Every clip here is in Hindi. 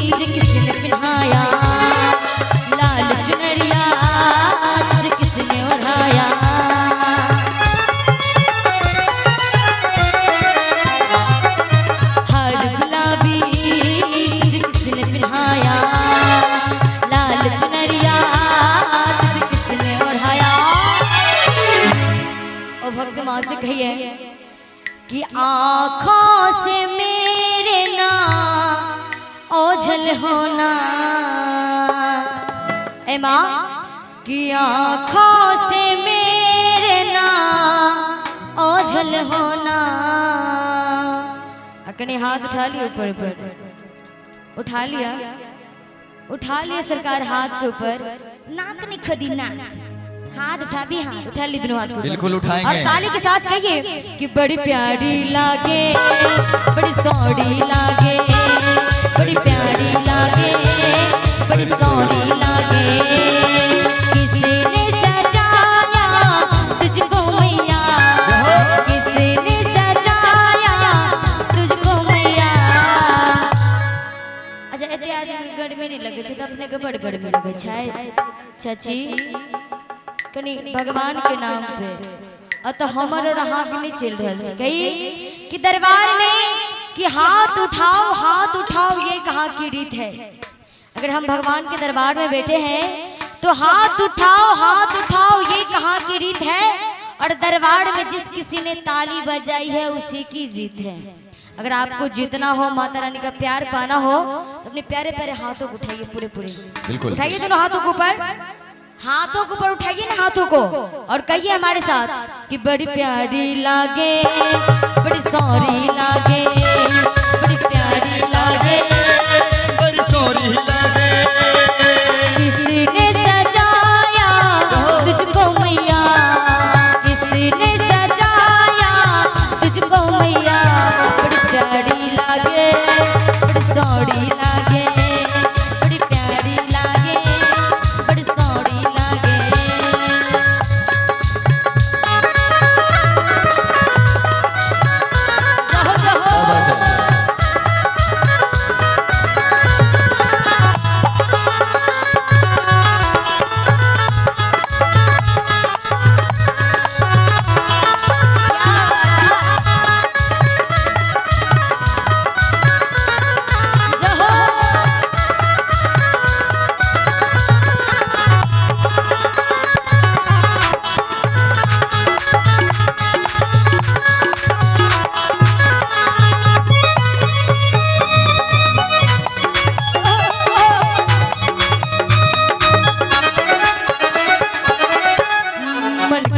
तुझे किसने पहनाया, लाल चुनरिया तुझे किसने ओढ़ाया। हर गुलाबी तुझे किसने पहनाया, लाल चुनरिया तुझे किसने ओढ़ाया। और भक्त माँ से कहिए कि आँखों से मेरे ना ओझल होना, ए माँ कि आँखों से मेरे ना ओझल होना। अकने हाथ उठा लिया ऊपर ऊपर, उठा लिया सरकार हाथ के ऊपर। नाक नहीं खदी नाक, हाथ उठा भी, हाथ उठा ली दोनों हाथ को बिल्कुल उठाएंगे। और ताली के साथ कहिए कि बड़ी प्यारी लागे, बड़ी सौड़ी लागे, बड़ी प्यारी लागे, बड़ी सौड़ी लागे। किसने सजाया तुझको मैया, किसने सजाया तुझको मैया। अच्छा ऐसे आदमी गढ़ में नहीं लगे, तो अपने को बड़ गढ़ में लगे चाची कनी भगवान के नाम पे। अतः हमर और अहाँ भी नहीं चल रहा कही कि दरबार में कि हाथ उठाओ ये कहाँ की रीत है। अगर हम भगवान के दरबार में बैठे हैं तो हाथ उठाओ ये कहाँ की रीत है। और दरबार में जिस किसी ने ताली बजाई है उसी की जीत है। अगर आपको जीतना हो, माता रानी का प्यार पाना हो तो अपने प्यारे प्यारे हाथों को उठाइए, पूरे बिल्कुल उठाइए दोनों हाथों को ऊपर, हाथों को ऊपर उठाइए ना हाथों को, और कहिए हमारे साथ कि बड़ी प्यारी लागे, बड़ी सौरी लागे, बड़ी प्यारी लागे, बड़ी सौरी लागे। किसने सजाया तुझको मैया, किसने सजाया तुझको मैया। बड़ी प्यारी लागे, बड़ी सौरी लागे, बड़ी प्यारी लागे, बड़ी सौरी लागे। जाहो जाहो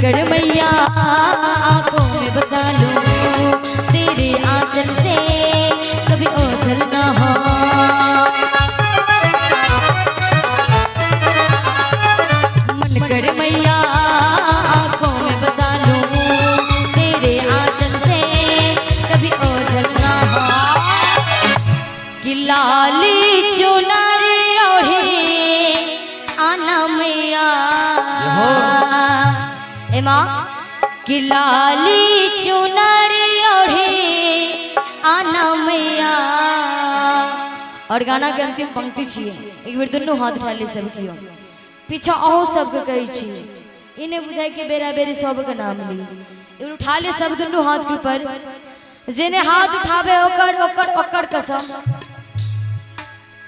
कर मैया आँखों में बसा लूं, तेरे आंचल से कभी ओझल ना हो। मन कर मैया आँखों में बसा लूं, तेरे आंचल से कभी ओझल ना हो। कि लाली चुनरी ओढ़े आना मैया, ए माँ कि लाली चुनरी ओढ़े आना मैया। और गाना के अंतिम पंक्ति छिए, एक बार दोनों हाथ उठा ले सब कियो, पीछा अहो सबके कही छिए, इन्हें बुझाई के बेरा बेरी सब के नाम ली। एक उठा ले सब दोनों हाथ के ऊपर, जेने हाथ उठावे ओकर ओकर ओकर कसम।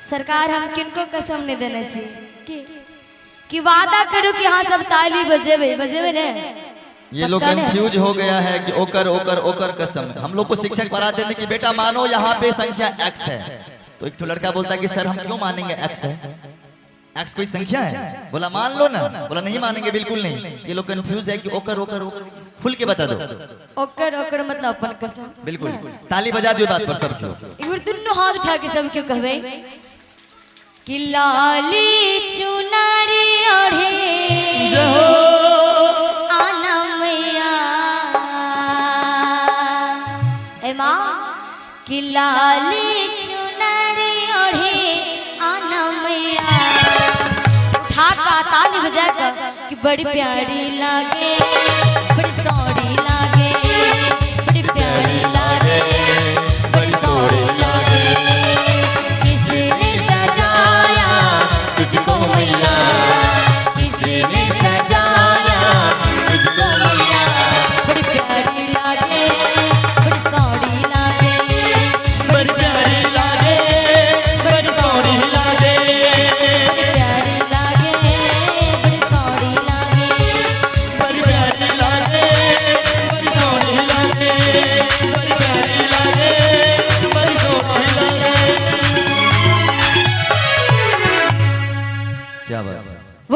सरकार हम किनको कसम नहीं देने चाहिए कि वादा करो कि हाँ सब ताली बजेबे ने। ये लोग कंफ्यूज हो गया है कि ओकर ओकर ओकर कसम। हम लोग को शिक्षक पढ़ाते थे कि बेटा मानो यहाँ पे संख्या x है, तो एक तो लड़का बोलता है कि सर हम क्यों मानेंगे x है, x कोई संख्या है? बोला मान लो ना, बोला नहीं मानेंगे, बिल्कुल नहीं। ये लोग कंफ्यूज है कि ओकर ओकर ओकर खुल के बता दो। ओकर ओकर मतलब अपन कसम। बिल्कुल, ताली बजा दियो बात पर सब क्यों। एक बार दोनों हाथ उठा के सब क्यों कहबे कि लाली चुनरी ओढ़े आना मैया, ए माँ कि लाली चुनरी ओढ़े आना मैया। उठा का ताली बजा कर कि बड़ी प्यारी लागे, बड़ी सौड़ी लागे।